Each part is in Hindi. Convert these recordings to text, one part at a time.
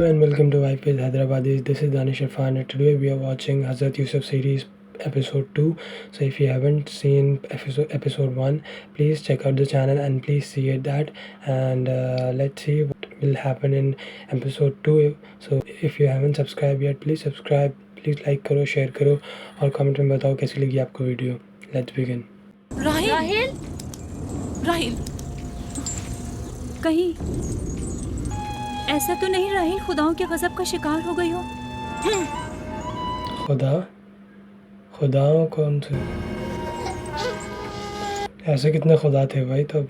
Hello and welcome to YPS Hyderabad. This is Danish Irfan and today we are watching Hazrat Yusuf series episode 2. So if you haven't seen episode 1, please check out the channel and please see it that, and let's see what will happen in episode 2. So if you haven't subscribed yet, please subscribe, please like करो, share करो और comment में बताओ कैसी लगी आपको video. Let's begin. Rahil Rahil कहीं ऐसा तो नहीं राहिल खुदाओं के गजब का शिकार हो गई हो? खुदाओं कौन से? ऐसे कितने खुदा थे भाई तब?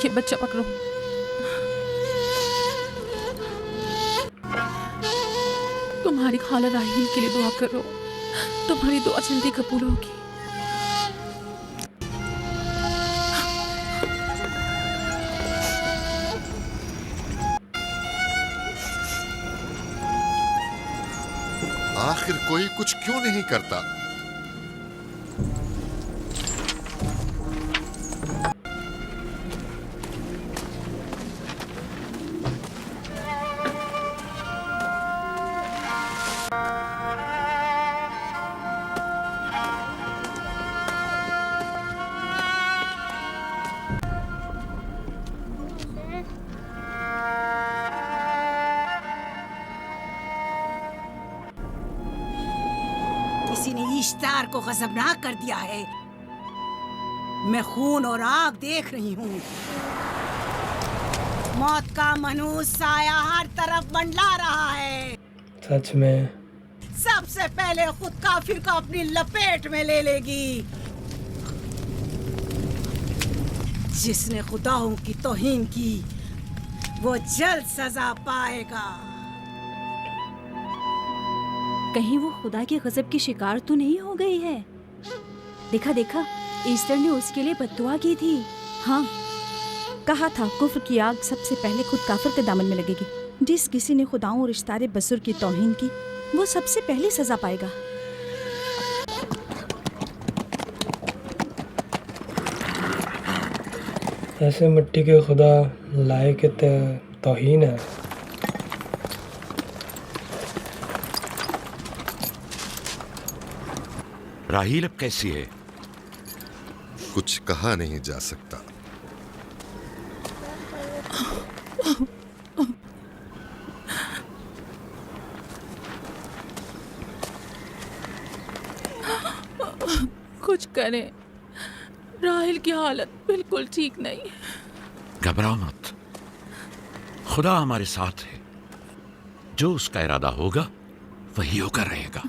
ये बच्चा पकड़ो. तुम्हारी खाला राहिल के लिए दुआ करो. तुम्हारी दुआ जल्दी कबूल होगी. आखिर कोई कुछ क्यों नहीं करता? किसी ने इश्तार को गजबनाक कर दिया है. मैं खून और आग देख रही हूँ. मौत का मनहूस साया हर तरफ मंडला रहा है. सच में सबसे पहले खुद काफिर को अपनी लपेट में ले लेगी. जिसने खुदाओं की तौहीन की वो जल्द सजा पाएगा. कहीं वो खुदा के गजब की शिकार तो नहीं हो गई है? देखा ईस्टर ने उसके लिए बद्दुआ की थी. हाँ, कहा था कुफ्र की आग सबसे पहले खुद काफिर के दामन में लगेगी. जिस किसी ने खुदाओं और इश्तारे बसुर की तौहीन की वो सबसे पहले सजा पाएगा. ऐसे मिट्टी के खुदा लाए के तौहीन है. राहील अब कैसी है? कुछ कहा नहीं जा सकता. कुछ करें. राहिल की हालत बिल्कुल ठीक नहीं है. घबराओ मत, खुदा हमारे साथ है. जो उसका इरादा होगा वही होकर रहेगा.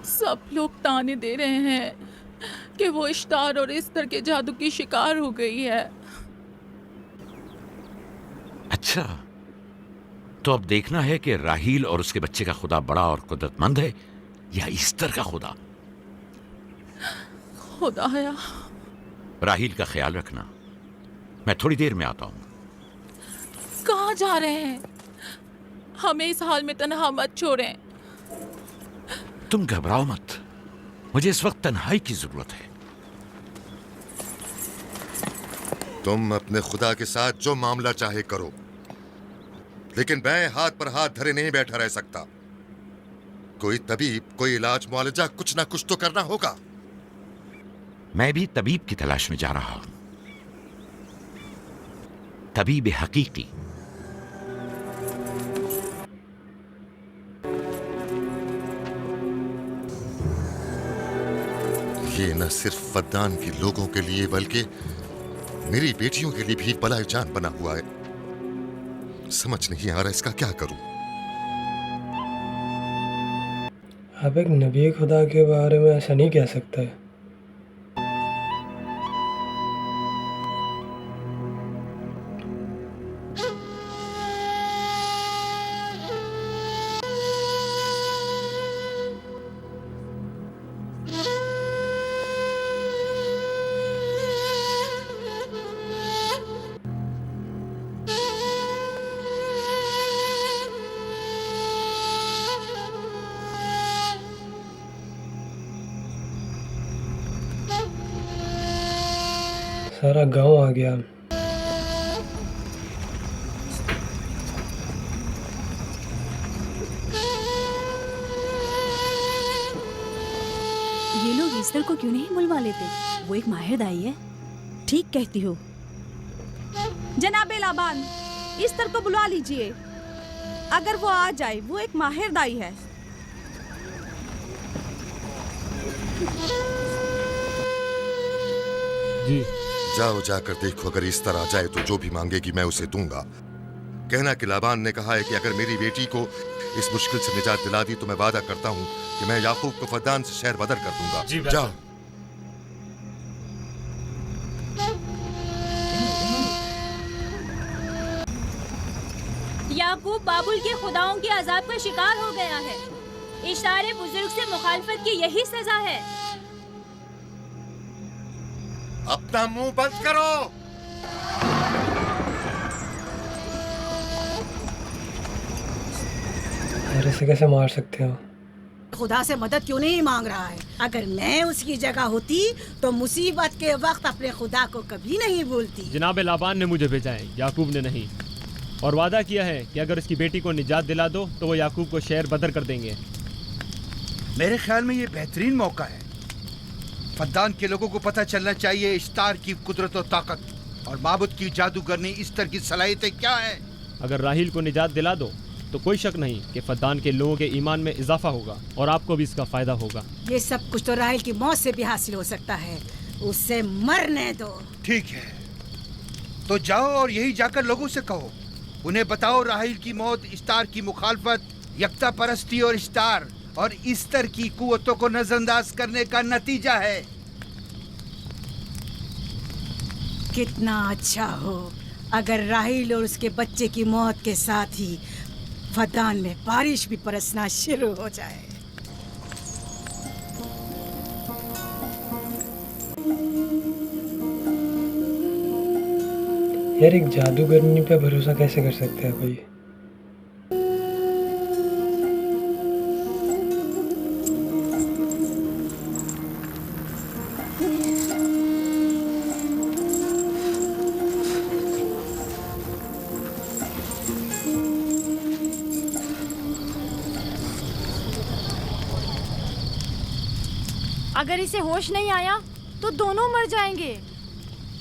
सब लोग ताने दे रहे हैं कि वो इश्तार और इस्तर के जादू की शिकार हो गई है. अच्छा, तो अब देखना है कि राहील और उसके बच्चे का खुदा बड़ा और कुदरतमंद है या ईस्टर का खुदा. खुदाया, राहील का ख्याल रखना. मैं थोड़ी देर में आता हूं. कहाँ जा रहे हैं? हमें इस हाल में तन्हा मत छोड़ें. तुम घबराओ मत, मुझे इस वक्त तन्हाई की जरूरत है. तुम अपने खुदा के साथ जो मामला चाहे करो, लेकिन मैं हाथ पर हाथ धरे नहीं बैठा रह सकता. कोई तबीब, कोई इलाज, मुआलजा, कुछ ना कुछ तो करना होगा. मैं भी तबीब की तलाश में जा रहा हूं. तबीब हकीकी. ये न सिर्फ फद्दान के लोगों के लिए बल्कि मेरी बेटियों के लिए भी बलाए जान बना हुआ है. समझ नहीं आ रहा इसका क्या करूं. आप एक नबी खुदा के बारे में ऐसा नहीं कह सकते. सारा गांव आ गया। ये लोग ईस्टर को क्यों नहीं बुलवा लेते? वो एक माहिर दाई है। ठीक कहती हो। जनाबे लाबान, ईस्टर को बुलवा लीजिए। अगर वो आ जाए, वो एक माहिर दाई है। जी जाओ जाकर देखो, अगर इस तरह आ जाए तो जो भी मांगेगी मैं उसे दूंगा। कहना कि लाबान ने कहा है कि अगर मेरी बेटी को इस मुश्किल से निजात दिला दी तो मैं वादा करता हूँ कि मैं याकूब को फद्दान से शहर बदर कर दूंगा। जी, जाओ। याकूब बाबुल के खुदाओं के अजाब का शिकार हो गया है। इशारे बुजुर्ग से मुखालफत की यही सजा है। अपना मुंह बंद करो। और इसे कैसे मार सकते हो? खुदा से मदद क्यों नहीं मांग रहा है? अगर मैं उसकी जगह होती तो मुसीबत के वक्त अपने खुदा को कभी नहीं भूलती। जनाब लाबान ने मुझे भेजा है, याकूब ने नहीं। और वादा किया है कि अगर उसकी बेटी को निजात दिला दो तो वो याकूब को शहर बदर कर देंगे। मेरे ख्याल में ये बेहतरीन मौका है। फद्दान के लोगों को पता चलना चाहिए इश्तार की कुदरत और ताकत और माबुद की जादूगरनी इस्तर की सलाहियतें क्या है। अगर राहील को निजात दिला दो तो कोई शक नहीं कि फद्दान के लोगों के ईमान में इजाफा होगा और आपको भी इसका फायदा होगा। ये सब कुछ तो राहिल की मौत से भी हासिल हो सकता है। उसे मरने दो। ठीक है, तो जाओ और यही जाकर लोगों से कहो, उन्हें बताओ राहील की मौत इस्तार की मुखालफत, यकता परस्ती और इस्तार और इस्तर की कुव्वतों को नजरअंदाज करने का नतीजा है। कितना अच्छा हो अगर राहील और उसके बच्चे की मौत के साथ ही फद्दान में बारिश भी बरसना शुरू हो जाए। यार, एक जादूगरनी पे भरोसा कैसे कर सकता है कोई? अगर इसे होश नहीं आया तो दोनों मर जाएंगे।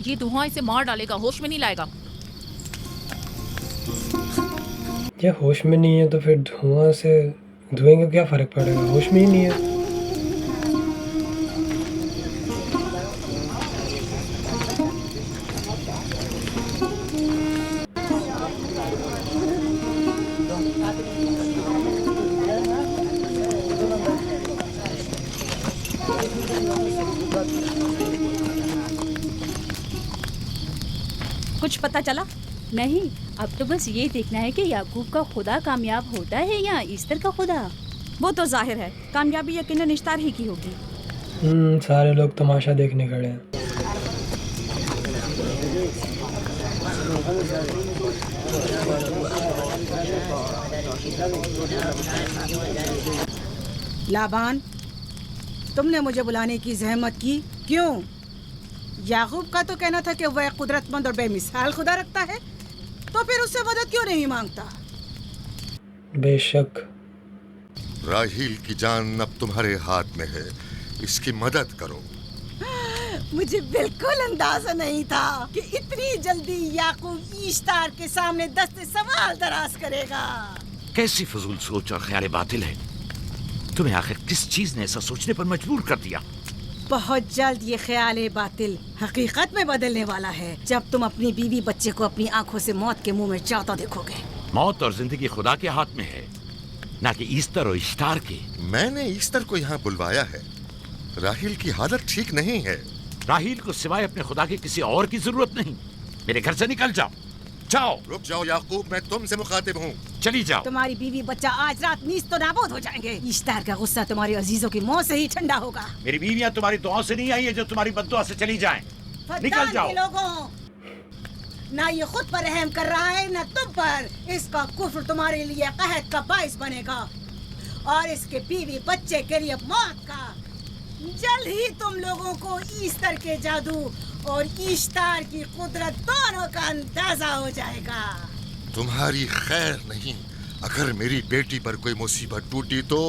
ये धुआं इसे मार डालेगा, होश में नहीं लाएगा। ये होश में नहीं है तो फिर धुआं से धुएं का क्या फर्क पड़ेगा? होश में ही नहीं है। कुछ पता चला? नहीं, अब तो बस ये देखना है कि याकूब का खुदा कामयाब होता है या ईस्टर का खुदा। वो तो जाहिर है कामयाबी यकीनन इश्तार ही की होगी। सारे लोग तमाशा देखने खड़े हैं। लाबान, तुमने मुझे बुलाने की जहमत की क्यों? याकूब का तो कहना था कि वह कुदरतमंद और बेमिसाल खुदा रखता है, तो फिर उससे मदद क्यों नहीं मांगता? बेशक। राहील की जान अब तुम्हारे हाथ में है, इसकी मदद करो। मुझे बिल्कुल अंदाजा नहीं था कि इतनी जल्दी याकूब इश्तार के सामने दस्ते सवाल दराज करेगा। कैसी फजूल सोच और ख्याल बातिल है। तुम्हें आखिर किस चीज ने ऐसा सोचने पर मजबूर कर दिया? बहुत जल्द ये ख्याल बातिल हकीकत में बदलने वाला है, जब तुम अपनी बीवी बच्चे को अपनी आंखों से मौत के मुंह में जाता देखोगे। मौत और जिंदगी खुदा के हाथ में है, ना कि ईस्टर और इश्तार के। मैंने ईस्टर को यहाँ बुलवाया है। राहील की हालत ठीक नहीं है। राहील को सिवाय अपने खुदा के किसी और की जरूरत नहीं। मेरे घर से निकल जाओ। जाओ। रुक जाओ याकूब, मैं तुमसे मुखातिब हूँ। चली जाओ। तुम्हारी बीवी बच्चा आज रात नीस तो नाबूद हो जाएंगे। इश्तार का गुस्सा तुम्हारे अजीजों की मौत से ही ठंडा होगा। मेरी बीवियां तुम्हारी दुआओं से नहीं आई है जो तुम्हारी बद्दुआ से चली जाएं। निकल जाओ। लोगों, ना ये खुद पर रहम कर रहा है ना तुम पर। इसका कुफ्र तुम्हारे लिए कहत का बाइस बनेगा और इसके बीवी बच्चे के लिए मौत का। जल्द ही तुम लोगों को ईस्टर के जादू और इश्तार की कुदरत दोनों का अंदाजा हो जाएगा। तुम्हारी खैर नहीं, अगर मेरी बेटी पर कोई मुसीबत टूटी तो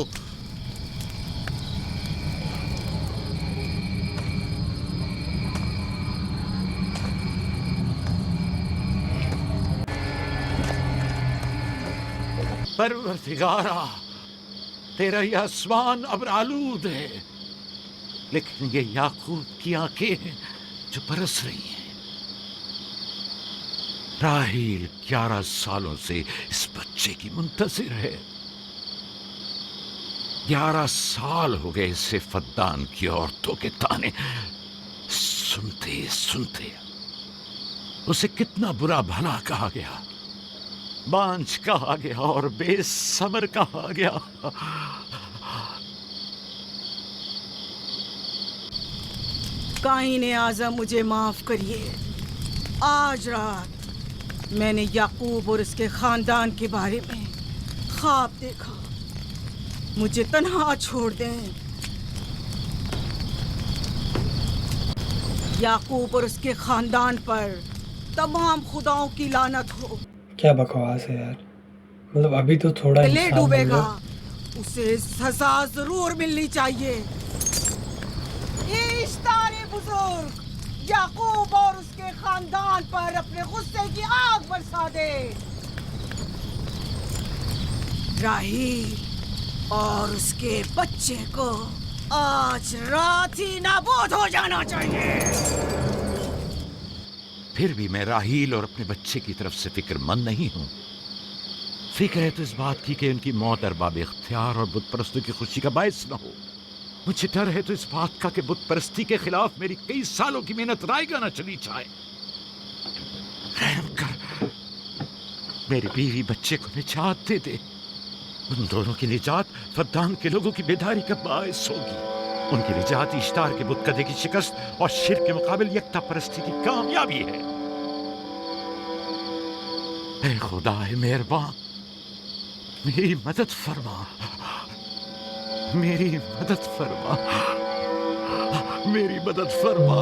परवरदिगारा, तेरा यह आसमान अब आलूद है, लेकिन ये याकूब की आंखें हैं जो बरस रही हैं। राहील 11 सालों से इस बच्चे की मुंतजिर है। 11 साल हो गए इसे फद्दान की औरतों के ताने सुनते सुनते। उसे कितना बुरा भला कहा गया, बांझ कहा गया और बेसमर कहा गया। काईन आज़म, मुझे माफ करिए। आज रात मैंने याकूब और उसके खानदान के बारे में ख्वाब देखा। मुझे तन्हा छोड़ दें। याकूब और उसके खानदान पर तमाम खुदाओं की लानत हो। क्या बकवास है यार, मतलब अभी तो थोड़ा ले इंसान डूबेगा, बन उसे सजा जरूर मिलनी चाहिए। ये इश्तारे बुजुर्ग याकूब और उसके खानदान पर अपने गुस्से की आग बरसा दे। राहील और उसके बच्चे को आज रात ही नाबूद हो जाना चाहिए। फिर भी मैं राहील और अपने बच्चे की तरफ से फिक्रमंद नहीं हूं। फिक्र है तो इस बात की कि उनकी मौत अरबाब इख्तियार और बुत परस्तों की खुशी का बायस न हो। मुझे डर है तो इस बात का कि बुत परस्ती के खिलाफ मेरी कई सालों की मेहनत रायगा न चली जाए। रहम कर, मेरी बीवी बच्चे को निजात दे दे। उन दोनों की निजात फद्दान के लोगों की बेदारी का बायस होगी। उनकी निजात इश्तार के बुत कदे की शिकस्त और शिर्क के मुकाबिल यकता परस्ती की कामयाबी है। ऐ खुदा है मेहरबान, मेरी मदद फरमा, मेरी मदद फरमा, मेरी मदद फरमा।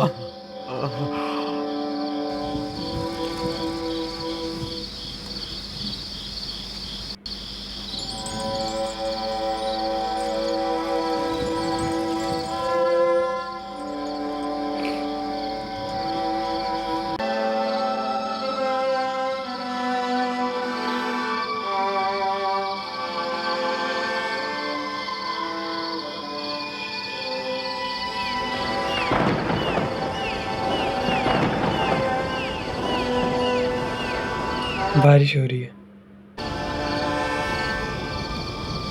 बारिश हो रही है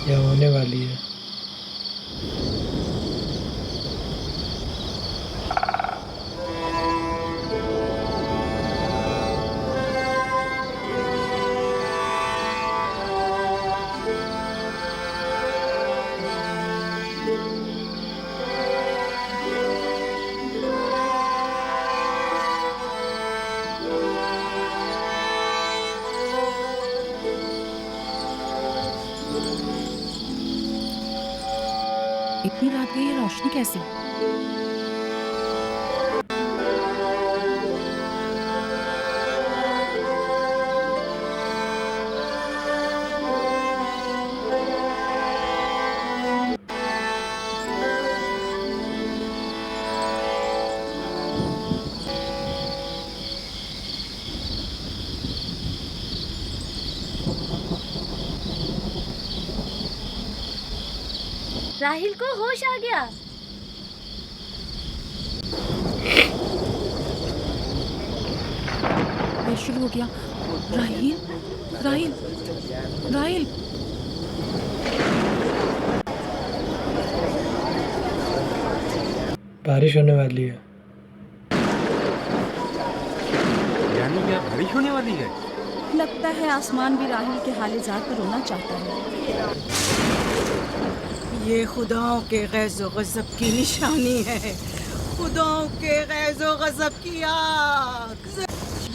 या होने वाली है। इतनी रात गई है, रोशनी कैसी? राहिल को होश आ गया। ये शुरू हो गया। राहिल, राहिल, राहिल। बारिश होने वाली है। यानी क्या बारिश होने वाली है? लगता है आसमान भी राहिल के हाल-ए-ज़ात पर रोना चाहता है। ये खुदाओं के गैज़ो गज़ब की निशानी है, खुदाओं के गैज़ो गज़ब की आग।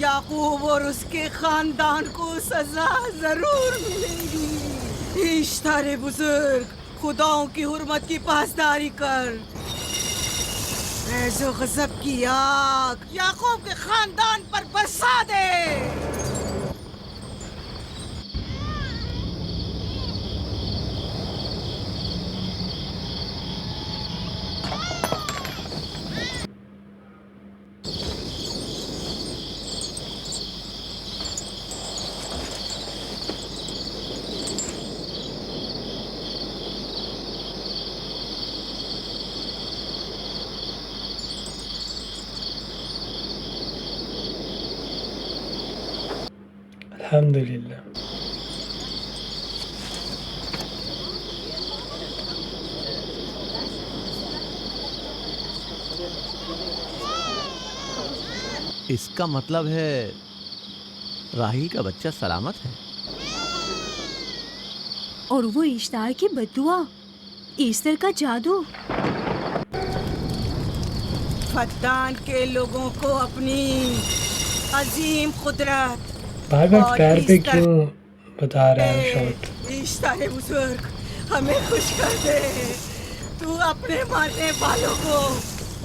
याकूब और उसके खानदान को सजा जरूर मिलेगी। इश्तारे बुजुर्ग, खुदाओं की हुर्मत की पासदारी कर। ऐसो गजब की आग याकूब के खानदान पर बरसा दे। अल्हम्दुलिल्लाह। इसका मतलब है राही का बच्चा सलामत है। और वो इश्तार की बद्दुआ, ईस्टर का जादू। फद्दान के लोगों को अपनी अजीम कुदरत बार बार और पैर पे ईस्टर क्यों बता रहा है शॉट? इश्तारे बुजुर्ग हमें खुश कर दे। तू अपने मारने वालों को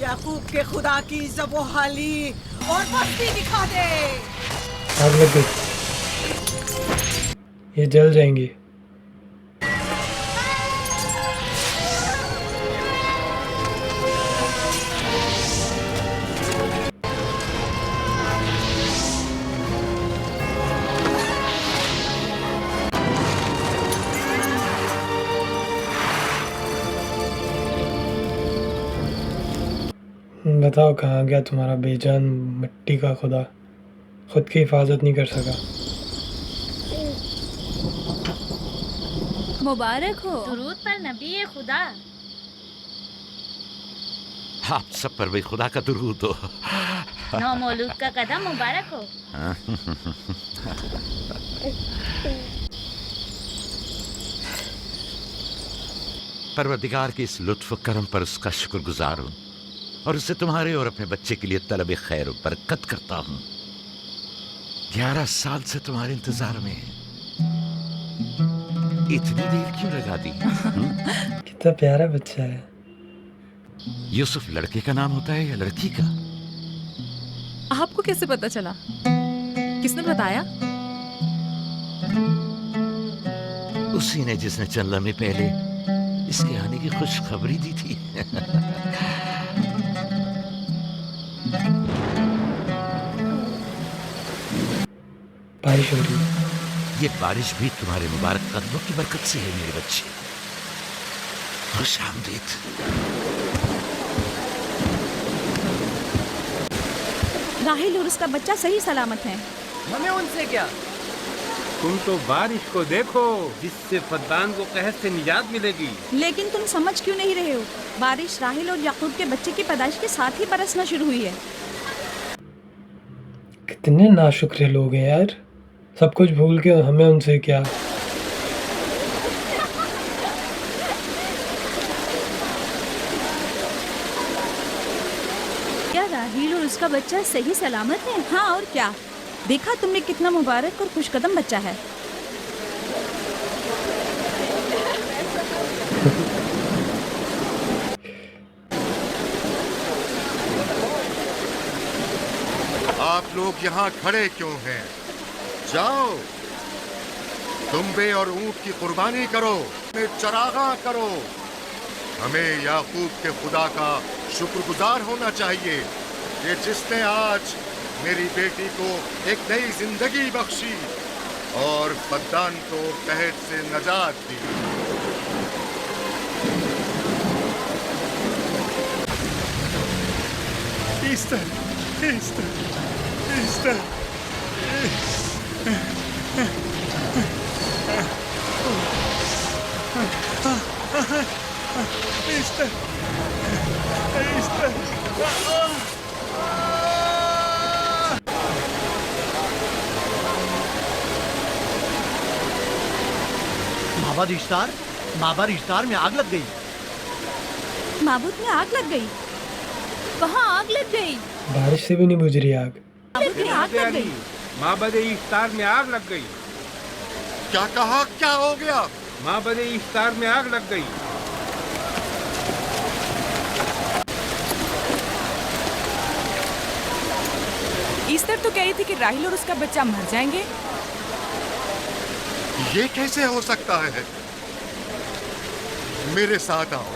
याकूब के खुदा की ज़बोहाली और मस्ती दिखा दे। आग लग गई, ये जल जाएंगी। बताओ कहाँ गया तुम्हारा बेजान मिट्टी का खुदा? खुद की हिफाजत नहीं कर सका। मुबारक हो। दुरूद पर नबी खुदा। आप सब पर भी खुदा का दुरूद हो। नौ मौलूद का कदम मुबारक हो। परवरदिगार के इस लुत्फ करम पर उसका शुक्रगुजार हूँ और उससे तुम्हारे और अपने बच्चे के लिए तलब खैर और बरकत करता हूँ। 11 साल से तुम्हारे इंतजार में इतनी देर क्यों लगा दी? कितना प्यारा बच्चा है। यूसुफ लड़के का नाम होता है या लड़की का? आपको कैसे पता चला? किसने बताया? उसी ने जिसने चंद लम्हे पहले इसके आने की खुशखबरी दी थी। बारिश हो रही है। ये बारिश भी तुम्हारे मुबारक कदमों की बरकत से है मेरे बच्चे। खुश आमदीद। राहिल और उसका बच्चा सही सलामत है। हमें उनसे क्या? तुम तो बारिश को देखो जिससे फद्दान को कहर से निजात मिलेगी। लेकिन तुम समझ क्यों नहीं रहे हो? बारिश राहिल और याकूब के बच्चे की पैदाइश के साथ ही बरसना शुरू हुई है। कितने नाशुक्र लोग हैं यार, सब कुछ भूल के हमें उनसे क्या। क्या राहील और उसका बच्चा सही सलामत है? हाँ और क्या, देखा तुमने कितना मुबारक और खुशकदम बच्चा है। आप लोग यहाँ खड़े क्यों हैं? जाओ, दुम्बे और ऊंट की कुर्बानी करो, में चरागा करो। हमें याकूब के खुदा का शुक्रगुजार होना चाहिए, ये जिसने आज मेरी बेटी को एक नई जिंदगी बख्शी और फद्दान को कहर से नजात दी। Easter, Easter, Easter. Easter, Easter. माबाद इश्तार में आग लग गई। माबूद में आग लग गई? कहाँ आग लग गई? बारिश से भी नहीं बुझ रही आग। माबूद में आग लग गई। माबद इफ्तार में आग लग गई। क्या कहा? क्या हो गया? माबद इफ्तार में आग लग गई। ईस्टर तो कह रही थी कि राहिल और उसका बच्चा मर जाएंगे। ये कैसे हो सकता है? मेरे साथ आओ।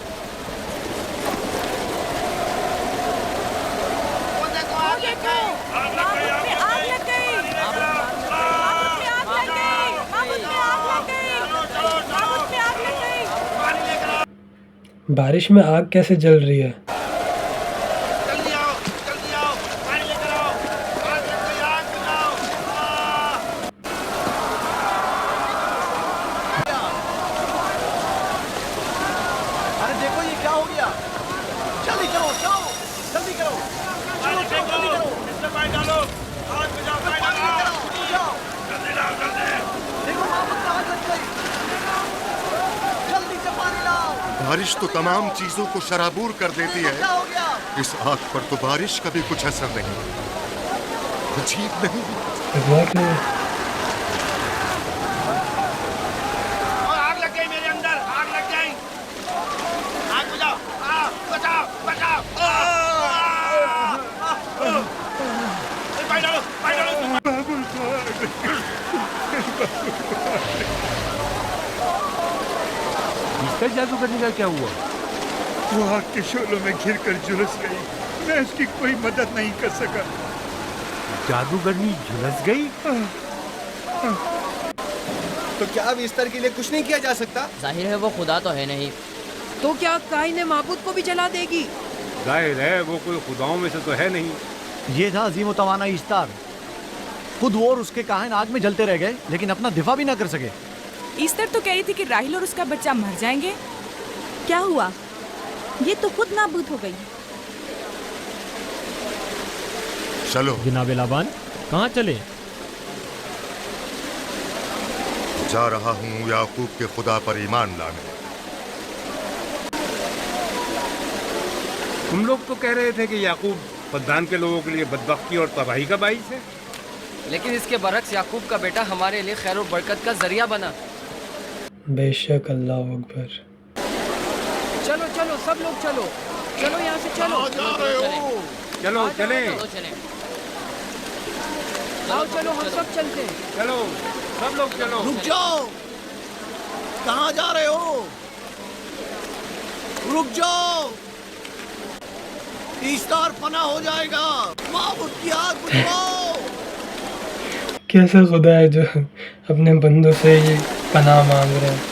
बारिश में आग कैसे जल रही है? अरे देखो ये क्या हो गया। जल्दी करो, जाओ, जल्दी करो, चलो, चलो, जल्दी करो। इसमें पानी डालो, आग में जाओ, पानी डालो, जाओ, जल्दी लाओ, जल्दी। देखो मामूद में आग लग गई, जल्दी से पानी लाओ। बारिश तो तमाम चीजों को शराबूर कर देती है। क्या हो गया? इस आग पर तो बारिश का भी कुछ असर नहीं। अजीब नहीं? Exactly. आग लग गई मेरे अंदर, आग लग गई। आग बुझाओ, बचाओ, बचाओ। पानी डालो, पानी डालो। इसका जादू करने का क्या हुआ? वो आग के शोलों में घिरकर झुलस गई। मैं उसकी कोई मदद नहीं कर सका। जादूगरनी झुलस गई? तो क्या अब ईस्टर के लिए कुछ नहीं किया जा सकता? जाहिर है वो खुदा तो है नहीं। तो क्या काइन माबूद को भी जला देगी? जाहिर है वो कोई खुदाओं में से तो है नहीं। ये था अजीम तवाना ईस्टर। खुद वो और उसके काहिन आग में जलते रह गए, लेकिन अपना दिफा भी ना कर सके। ईस्टर तो कह रही थी कि राहिल और उसका बच्चा मर जाएंगे। क्या हुआ? ये तो खुद नाबूद हो गई। चलो जनाब लाबान, कहाँ चले? जा रहा हूँ याकूब के खुदा पर ईमान लाने। तुम लोग तो कह रहे थे कि याकूब फद्दान के लोगों के लिए बदबख्ती और तबाही का बाइस है। लेकिन इसके बरक्स याकूब का बेटा हमारे लिए खैर और बरकत का जरिया बना। बेशक, अल्लाह अकबर। चलो चलो सब लोग चलो, चलो यहाँ से चलो। चलो चले, आओ चलो हम सब चलते हैं। चलो सब लोग चलो। रुक जाओ, कहाँ जा रहे हो? रुक जाओ, ईस्टर फना हो जाएगा। माबूद की आग बुझाओ। कैसा खुदा है जो अपने बंदों से ही पनाह मांग रहे हैं?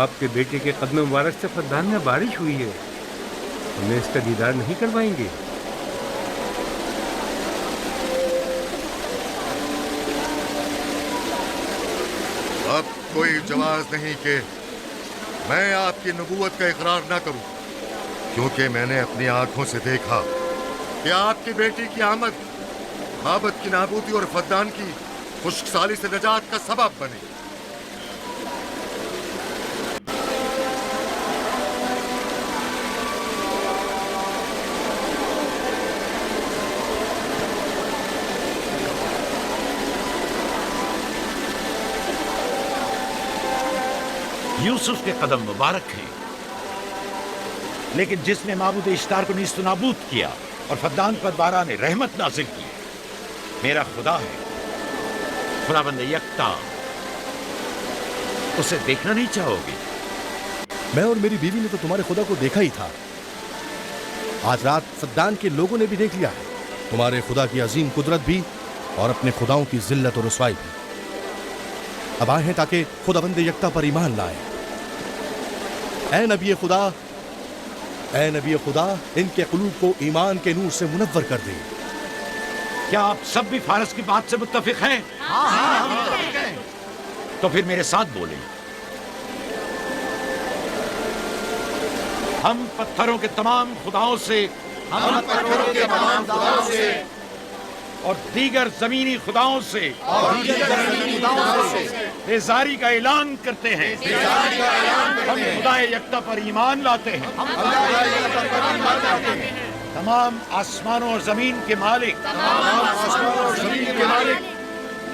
आपके बेटे के कदम मुबारक से फद्दान में बारिश हुई है। हमें इसका दीदार नहीं करवाएंगे? अब कोई जवाज नहीं कि मैं आपकी नबूवत का इकरार ना करूं, क्योंकि मैंने अपनी आंखों से देखा कि आपकी बेटी की आमद माबद की नाबूदी और फद्दान की खुश्कसाली से निजात का सबब बनी। यूसुफ के कदम मुबारक हैं, लेकिन जिसने माबूद इश्तार को नीस्त नाबूद किया और फद्दान पर बारा ने रहमत नाजिल की, मेरा खुदा है, खुदाबंद यकता। उसे देखना नहीं चाहोगे? मैं और मेरी बीवी ने तो तुम्हारे खुदा को देखा ही था। आज रात फद्दान के लोगों ने भी देख लिया है, तुम्हारे खुदा की अजीम कुदरत भी और अपने खुदाओं की जिल्लत और रुसवाई भी। अब आए हैं ताकि खुदावंद यकता पर ईमान लाए। ऐ नबी खुदा, इनके कुलूब को ईमान के नूर से मुनव्वर कर दे। क्या आप सब भी फारस की बात से मुत्तफिक हैं? तो फिर मेरे साथ बोलें। हम पत्थरों के तमाम खुदाओं से और दीगर जमीनी खुदाओं से बेजारी का ऐलान करते हैं। हम खुदाए यकता पर ईमान लाते हैं। तमाम आसमानों और जमीन के मालिक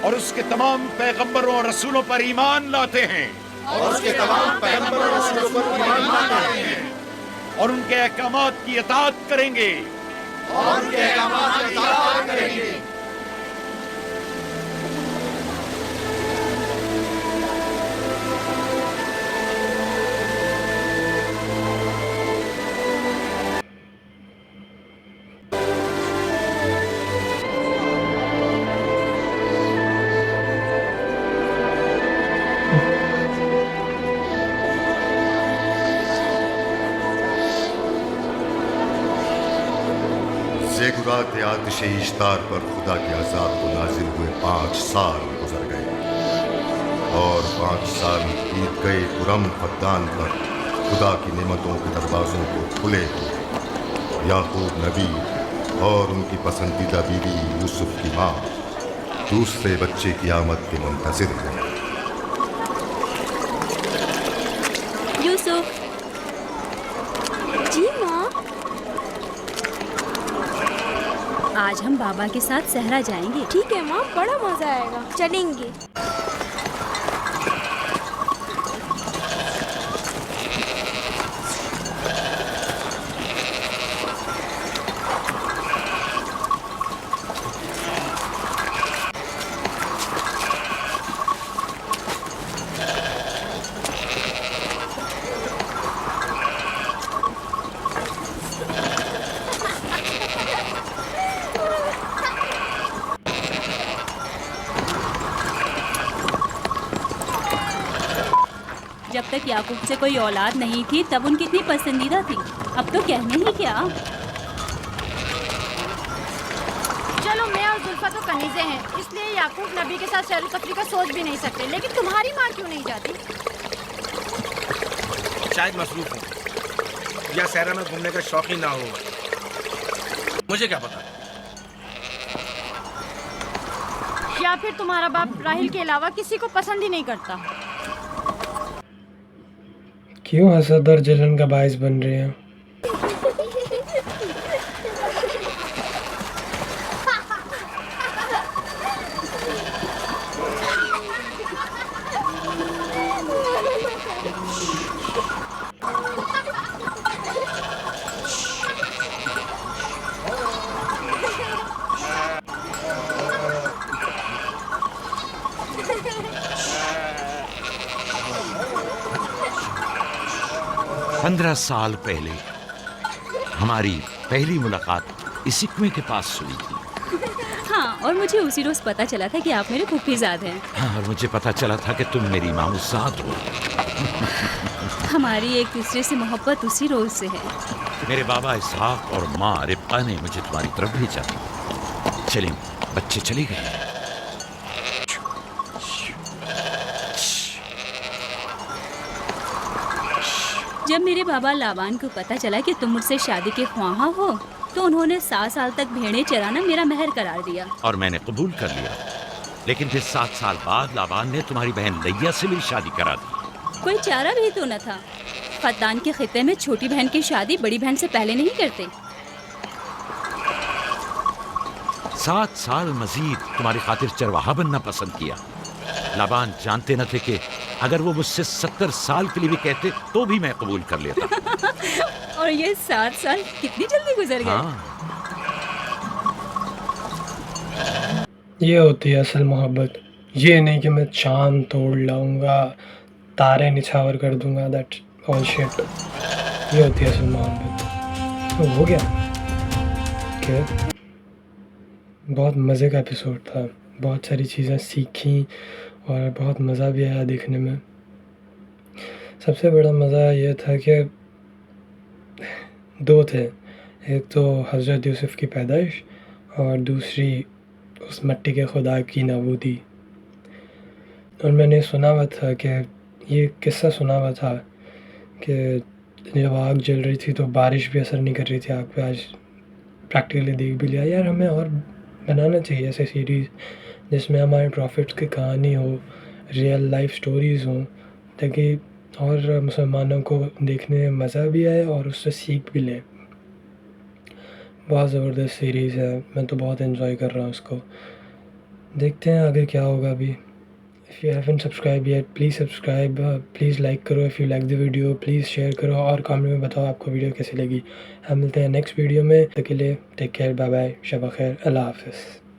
और उसके तमाम पैगंबरों और रसूलों पर ईमान लाते हैं और उनके अहकामात की इताअत करेंगे। ज़ेगुरात आतिश इश्तार पर खुदा के अज़ाब को नाजिल हुए 5 साल गुजर गए और 5 साल बीत गए पुरम फद्दान पर खुदा की नेमतों के दरवाज़ों को खुले हुए। याकूब नबी और उनकी पसंदीदा बीवी यूसुफ की माँ दूसरे बच्चे की आमद के मुंतज़िर हैं। यूसुफ। जी माँ। आज हम बाबा के साथ सहरा जाएंगे। ठीक है माँ, बड़ा मजा आएगा, चलेंगे। जब तक याकूब से कोई औलाद नहीं थी तब उनकी इतनी पसंदीदा थी, अब तो कहने ही क्या। चलो मैं और जुल्फा तो कनीज़े हैं, इसलिए याकूब नबी के साथ सैर तफरी का सोच भी नहीं सकते। लेकिन तुम्हारी माँ क्यों नहीं जाती? शायद मसरूफ हो या सहरा में घूमने का शौक ही ना हो, मुझे क्या पता। या फिर तुम्हारा बाप राहिल के अलावा किसी को पसंद ही नहीं करता। क्यों हसद और जलन का बायस बन रहे हैं? पंद्रह साल पहले हमारी पहली मुलाकात इसी कुएं के पास हुई थी। हाँ, और मुझे उसी रोज पता चला था कि आप मेरे फूफीजाद हैं। हाँ, और मुझे पता चला था कि तुम मेरी मामूजाद हो। हमारी एक दूसरे से मोहब्बत उसी रोज से है। मेरे बाबा इसहाक और माँ रिब्का ने मुझे तुम्हारी तरफ भेजा। चलें, बच्चे चले गए। जब मेरे बाबा लाबान को पता चला कि तुम मुझसे शादी के ख्वाहा हो तो उन्होंने 7 साल तक भेड़ें चराना मेरा महर करार दिया। और मैंने कबूल कर लिया। लेकिन फिर 7 साल बाद लाबान ने तुम्हारी बहन लैया से मेरी शादी करा दी। कोई चारा भी तो न था। फद्दान के खित्ते में छोटी बहन की शादी बड़ी बहन से पहले नहीं करते। 7 साल मजीद तुम्हारी खातिर चरवाहा बनना पसंद किया। लाबान जानते न थे कि अगर वो मुझसे 70 साल के लिए भी कहते तो भी मैं कबूल कर लेता। और ये 7 साल कितनी जल्दी गुजर गए। हाँ। ये होती है असल मोहब्बत। ये नहीं कि मैं चांद तोड़ लाऊंगा, तारे निछावर कर दूंगा, दैट ऑल शिट। ये होती है असल मोहब्बत। तो हो गया क्या? बहुत मज़े का एपिसोड था, बहुत सारी चीज़ें सीखी और बहुत मज़ा भी आया देखने में। सबसे बड़ा मज़ा ये था कि 2 थे, एक तो हज़रत यूसुफ़ की पैदाइश और दूसरी उस मिट्टी के खुदा की नाबूदी। और मैंने सुना हुआ था कि ये किस्सा सुना हुआ था कि जब आग जल रही थी तो बारिश भी असर नहीं कर रही थी आग पे। आज प्रैक्टिकली देख भी लिया। यार हमें और बनाना चाहिए ऐसे सीरीज़ जिसमें हमारे प्रॉफिट्स की कहानी हो, रियल लाइफ स्टोरीज़ हों, ताकि और मुसलमानों को देखने में मज़ा भी आए और उससे सीख भी लें। बहुत ज़बरदस्त सीरीज़ है, मैं तो बहुत एंजॉय कर रहा हूँ उसको। देखते हैं आगे क्या होगा अभी। If you haven't subscribe yet please subscribe, please like करो if you like the video, please share करो और कमेंट में बताओ आपको वीडियो कैसी लगी। हम मिलते हैं नेक्स्ट वीडियो में, तब तक के लिए टेक केयर, बाय बाय, शब खैर, अल्लाह हाफ़िज़।